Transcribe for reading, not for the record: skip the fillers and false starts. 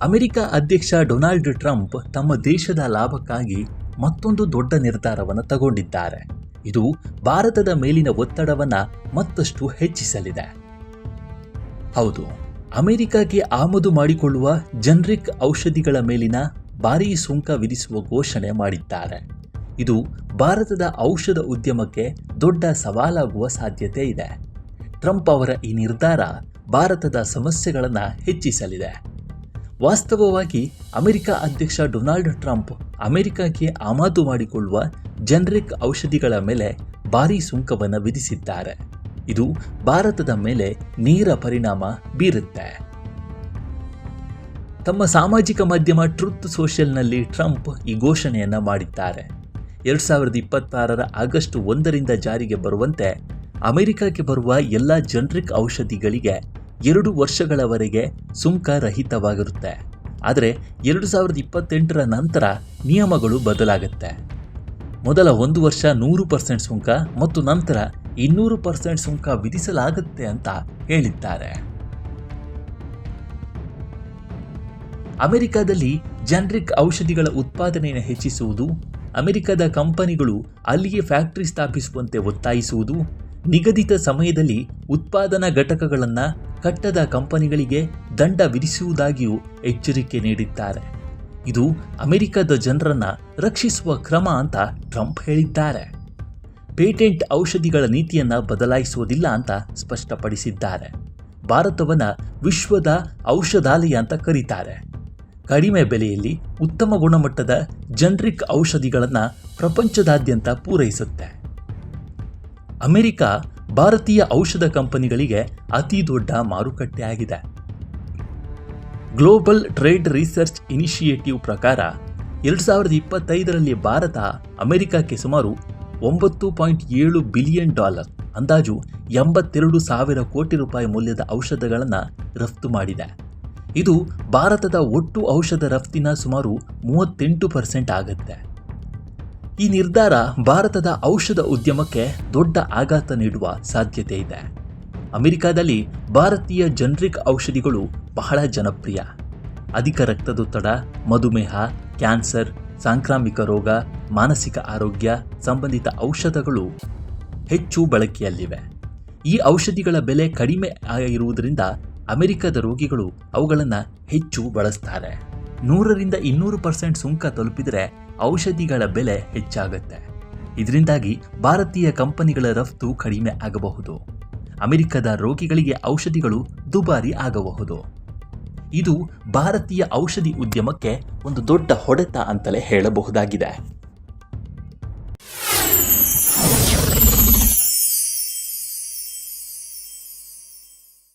America ಅಧ್ಯಕ್ಷ Donald Trump ತಮ್ಮ ದೇಶದ ಲಾಭಕ್ಕಾಗಿ ಮತ್ತೊಂದು ದೊಡ್ಡ ನಿರ್ಧಾರವನ್ನು ತಗೊಂಡಿದ್ದಾರೆ. ಇದು ಭಾರತದ ಮೇಲಿನ ಒತ್ತಡವನ್ನು ಮತ್ತಷ್ಟು ಹೆಚ್ಚಿಸಲಿದೆ. ಹೌದು, ಅಮೆರಿಕಕ್ಕೆ ಆಮದು ಮಾಡಿಕೊಳ್ಳುವ ಜನರಿಕ್ ಔಷಧಿಗಳ ಮೇಲಿನ ಭಾರೀ ಸುಂಕ ವಿಧಿಸುವ ಘೋಷಣೆ ಮಾಡಿದ್ದಾರೆ. ಇದು ಭಾರತದ ಔಷಧ ಉದ್ಯಮಕ್ಕೆ ದೊಡ್ಡ ಸವಾಲಾಗುವ ಸಾಧ್ಯತೆ ಇದೆ. ಟ್ರಂಪ್ ಅವರ ಈ ನಿರ್ಧಾರ ಭಾರತದ ಸಮಸ್ಯೆಗಳನ್ನು ಹೆಚ್ಚಿಸಲಿದೆ. ವಾಸ್ತವವಾಗಿ ಅಮೆರಿಕ ಅಧ್ಯಕ್ಷ ಡೊನಾಲ್ಡ್ ಟ್ರಂಪ್ ಅಮೆರಿಕಕ್ಕೆ ಆಮದು ಮಾಡಿಕೊಳ್ಳುವ ಜನರಿಕ್ ಔಷಧಿಗಳ ಮೇಲೆ ಭಾರೀ ಸುಂಕವನ್ನು ವಿಧಿಸಿದ್ದಾರೆ. ಇದು ಭಾರತದ ಮೇಲೆ ನೇರ ಪರಿಣಾಮ ಬೀರುತ್ತೆ. ತಮ್ಮ ಸಾಮಾಜಿಕ ಮಾಧ್ಯಮ ಟ್ರುತ್ ಸೋಷಿಯಲ್ನಲ್ಲಿ ಟ್ರಂಪ್ ಈ ಘೋಷಣೆಯನ್ನು ಮಾಡಿದ್ದಾರೆ. 2026 ಆಗಸ್ಟ್ 1ರಿಂದ ಜಾರಿಗೆ ಬರುವಂತೆ ಅಮೆರಿಕಕ್ಕೆ ಬರುವ ಎಲ್ಲ ಜನರಿಕ್ ಔಷಧಿಗಳಿಗೆ 2 ವರ್ಷಗಳವರೆಗೆ ಸುಂಕ ರಹಿತವಾಗಿರುತ್ತೆ. ಆದರೆ 2028ರ ನಂತರ ನಿಯಮಗಳು ಬದಲಾಗುತ್ತೆ. ಮೊದಲ 1 ವರ್ಷ 100% ಸುಂಕ ಮತ್ತು ನಂತರ 200% ಸುಂಕ ವಿಧಿಸಲಾಗುತ್ತೆ ಅಂತ ಹೇಳಿದ್ದಾರೆ. ಅಮೆರಿಕದಲ್ಲಿ ಜನರಿಕ್ ಔಷಧಿಗಳ ಉತ್ಪಾದನೆಯನ್ನು ಹೆಚ್ಚಿಸುವುದು, ಅಮೆರಿಕದ ಕಂಪನಿಗಳು ಅಲ್ಲಿಯೇ ಫ್ಯಾಕ್ಟರಿ ಸ್ಥಾಪಿಸುವಂತೆ ಒತ್ತಾಯಿಸುವುದು, ನಿಗದಿತ ಸಮಯದಲ್ಲಿ ಉತ್ಪಾದನಾ ಘಟಕಗಳನ್ನು ಕಟ್ಟದ ಕಂಪನಿಗಳಿಗೆ ದಂಡ ವಿಧಿಸುವುದಾಗಿಯೂ ಎಚ್ಚರಿಕೆ ನೀಡಿದ್ದಾರೆ. ಇದು ಅಮೆರಿಕದ ಜನರನ್ನು ರಕ್ಷಿಸುವ ಕ್ರಮ ಅಂತ ಟ್ರಂಪ್ ಹೇಳಿದ್ದಾರೆ. ಪೇಟೆಂಟ್ ಔಷಧಿಗಳ ನೀತಿಯನ್ನು ಬದಲಾಯಿಸುವುದಿಲ್ಲ ಅಂತ ಸ್ಪಷ್ಟಪಡಿಸಿದ್ದಾರೆ. ಭಾರತವನ್ನು ವಿಶ್ವದ ಔಷಧಾಲಯ ಅಂತ ಕರೀತಾರೆ. ಕಡಿಮೆ ಬೆಲೆಯಲ್ಲಿ ಉತ್ತಮ ಗುಣಮಟ್ಟದ ಜನರಿಕ್ ಔಷಧಿಗಳನ್ನು ಪ್ರಪಂಚದಾದ್ಯಂತ ಪೂರೈಸುತ್ತೆ. ಅಮೆರಿಕ ಭಾರತೀಯ ಔಷಧ ಕಂಪನಿಗಳಿಗೆ ಅತಿ ದೊಡ್ಡ ಮಾರುಕಟ್ಟೆಯಾಗಿದೆ. ಗ್ಲೋಬಲ್ ಟ್ರೇಡ್ ರಿಸರ್ಚ್ ಇನಿಷಿಯೇಟಿವ್ ಪ್ರಕಾರ 2025ರಲ್ಲಿ ಭಾರತ ಅಮೆರಿಕಕ್ಕೆ ಸುಮಾರು $9.7 ಬಿಲಿಯನ್, ಅಂದಾಜು 82,000 ಕೋಟಿ ರೂಪಾಯಿ ಮೌಲ್ಯದ ಔಷಧಗಳನ್ನು ರಫ್ತು ಮಾಡಿದೆ. ಇದು ಭಾರತದ ಒಟ್ಟು ಔಷಧ ರಫ್ತಿನ ಸುಮಾರು 38% ಆಗುತ್ತೆ. ಈ ನಿರ್ಧಾರ ಭಾರತದ ಔಷಧ ಉದ್ಯಮಕ್ಕೆ ದೊಡ್ಡ ಆಘಾತ ನೀಡುವ ಸಾಧ್ಯತೆ ಇದೆ. ಅಮೆರಿಕದಲ್ಲಿ ಭಾರತೀಯ ಜನರಿಕ್ ಔಷಧಿಗಳು ಬಹಳ ಜನಪ್ರಿಯ. ಅಧಿಕ ರಕ್ತದೊತ್ತಡ, ಮಧುಮೇಹ, ಕ್ಯಾನ್ಸರ್, ಸಾಂಕ್ರಾಮಿಕ ರೋಗ, ಮಾನಸಿಕ ಆರೋಗ್ಯ ಸಂಬಂಧಿತ ಔಷಧಗಳು ಹೆಚ್ಚು ಬಳಕೆಯಲ್ಲಿವೆ. ಈ ಔಷಧಿಗಳ ಬೆಲೆ ಕಡಿಮೆ ಇರುವುದರಿಂದ ಅಮೆರಿಕದ ರೋಗಿಗಳು ಅವುಗಳನ್ನು ಹೆಚ್ಚು ಬಳಸ್ತಾರೆ. 100ರಿಂದ 200% ಸುಂಕ ತಲುಪಿದರೆ ಔಷಧಿಗಳ ಬೆಲೆ ಹೆಚ್ಚಾಗುತ್ತೆ. ಇದರಿಂದಾಗಿ ಭಾರತೀಯ ಕಂಪನಿಗಳ ರಫ್ತು ಕಡಿಮೆ ಆಗಬಹುದು. ಅಮೆರಿಕದ ರೋಗಿಗಳಿಗೆ ಔಷಧಿಗಳು ದುಬಾರಿ ಆಗಬಹುದು. ಇದು ಭಾರತೀಯ ಔಷಧಿ ಉದ್ಯಮಕ್ಕೆ ಒಂದು ದೊಡ್ಡ ಹೊಡೆತ ಅಂತಲೇ ಹೇಳಬಹುದಾಗಿದೆ.